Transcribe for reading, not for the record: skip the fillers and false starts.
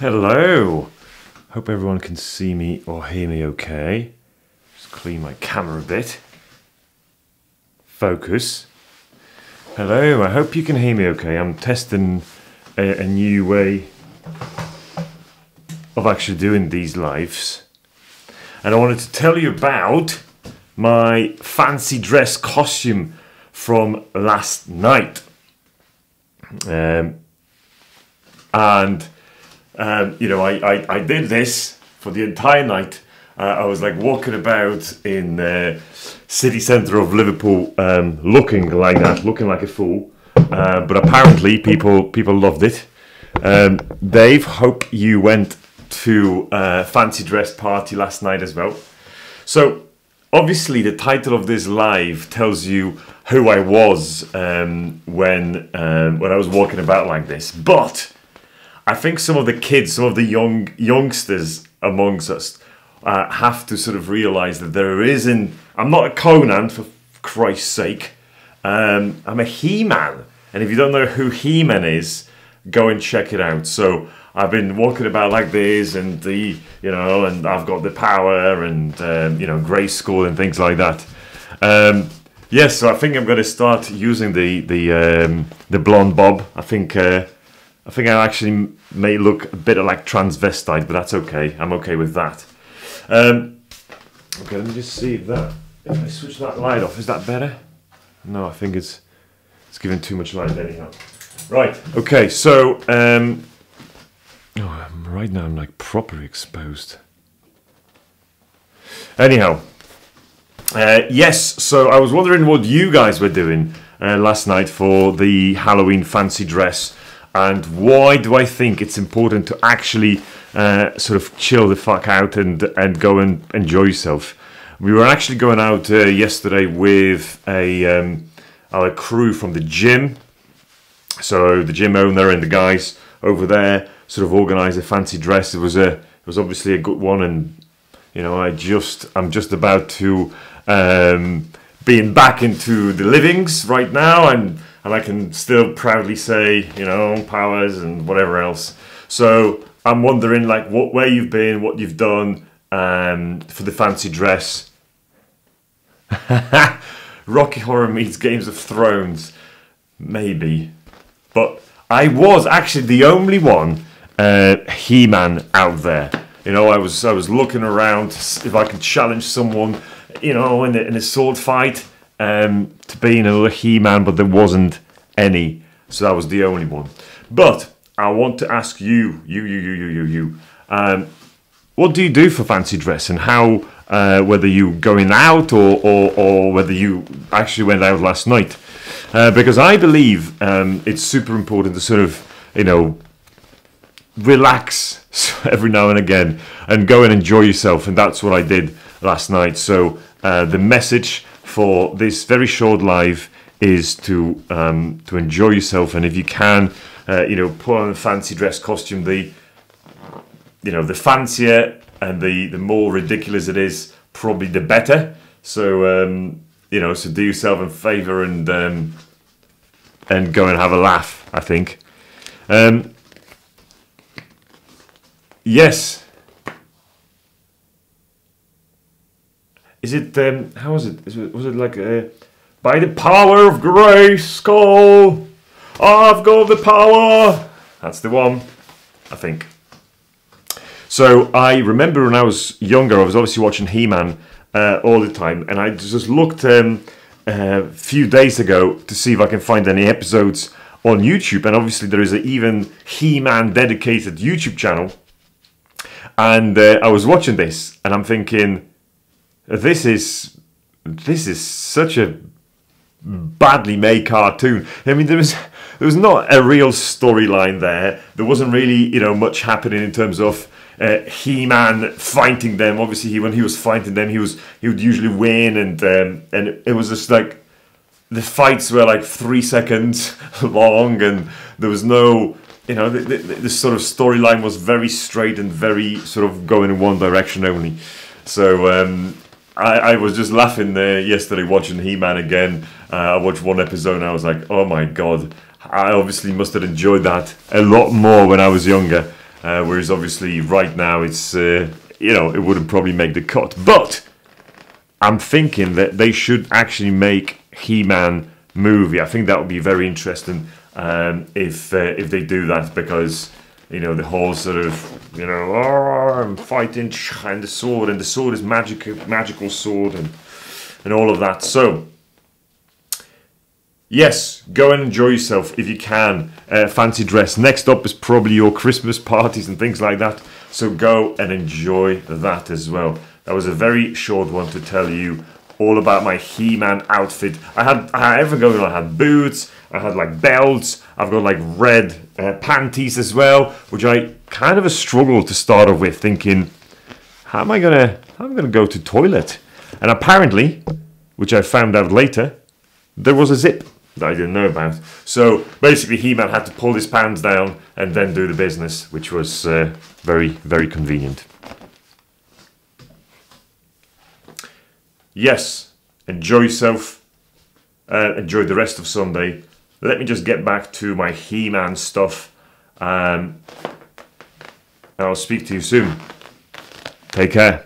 Hello. Hope everyone can see me or hear me okay. Just clean my camera a bit. Focus. Hello, I hope you can hear me okay. I'm testing a new way of actually doing these lives. And I wanted to tell you about my fancy dress costume from last night. You know, I did this for the entire night. I was like walking about in the city centre of Liverpool, looking like that, looking like a fool. But apparently, people loved it. Dave, hope you went to a fancy dress party last night as well. So, obviously, the title of this live tells you who I was when I was walking about like this. But I think some of the kids, some of the youngsters amongst us have to sort of realise that there isn't... I'm not a Conan, for Christ's sake. I'm a He-Man. And if you don't know who He-Man is, go and check it out. So I've been walking about like this and and I've got the power and, Grayskull and things like that. Yes, so I think I'm going to start using the blonde bob. I think I actually may look a bit like transvestite, but that's okay. I'm okay with that. Okay, let me just see if I switch that light off, is that better? No, I think it's giving too much light anyhow. Right, okay, so right now I'm like properly exposed. Anyhow, yes, so I was wondering what you guys were doing last night for the Halloween fancy dress. And why do I think it's important to actually sort of chill the fuck out and go and enjoy yourself? We were actually going out yesterday with our crew from the gym. So the gym owner and the guys over there sort of organised a fancy dress. It was obviously a good one, and I'm just about to being back into the livings right now, and I can still proudly say, powers and whatever else. So I'm wondering, like, where you've been, what you've done for the fancy dress. Rocky Horror meets Games of Thrones, maybe. But I was actually the only one He-Man out there. I was looking around if I could challenge someone, in a sword fight. To be another He-Man, but there wasn't any, so that was the only one. But I want to ask you, what do you do for fancy dress, and how, whether you going out or whether you actually went out last night, because I believe it's super important to sort of, relax every now and again and go and enjoy yourself, and that's what I did last night. So the message for this very short live is to enjoy yourself, and if you can, put on a fancy dress costume. The fancier and the more ridiculous it is, probably the better. So so do yourself a favour and go and have a laugh, I think. Yes. Is it, how was it? Was it like, by the power of Grayskull, I've got the power. That's the one, I think. So I remember when I was younger, I was obviously watching He-Man all the time, and I just looked a few days ago to see if I can find any episodes on YouTube, and obviously there is an even He-Man dedicated YouTube channel, and I was watching this, and I'm thinking, this is such a badly made cartoon. I mean, there was not a real storyline there. There wasn't really, much happening in terms of He-Man fighting them. Obviously, when he was fighting them, he would usually win, and it was just like the fights were like 3 seconds long, and there was no, the sort of storyline was very straight and very sort of going in one direction only. So I was just laughing yesterday watching He-Man again. I watched one episode and I was like, oh my god, I obviously must have enjoyed that a lot more when I was younger. whereas obviously right now it's it wouldn't probably make the cut. But I'm thinking that they should actually make He-Man movie. I think that would be very interesting if they do that, because the whole sort of I'm fighting and the sword is magical sword and all of that. So yes, go and enjoy yourself if you can. Fancy dress. Next up is probably your Christmas parties and things like that. So go and enjoy that as well. That was a very short one to tell you all about my He-Man outfit. I had everything going on. I had boots, I had like belts, I've got like red panties as well, which I kind of a struggle to start off with, thinking, how am I gonna go to toilet? And apparently, which I found out later, there was a zip that I didn't know about. So basically He-Man had to pull his pants down and then do the business, which was very, very convenient. Yes, enjoy yourself. Enjoy the rest of Sunday. Let me just get back to my He-Man stuff. And I'll speak to you soon. Take care.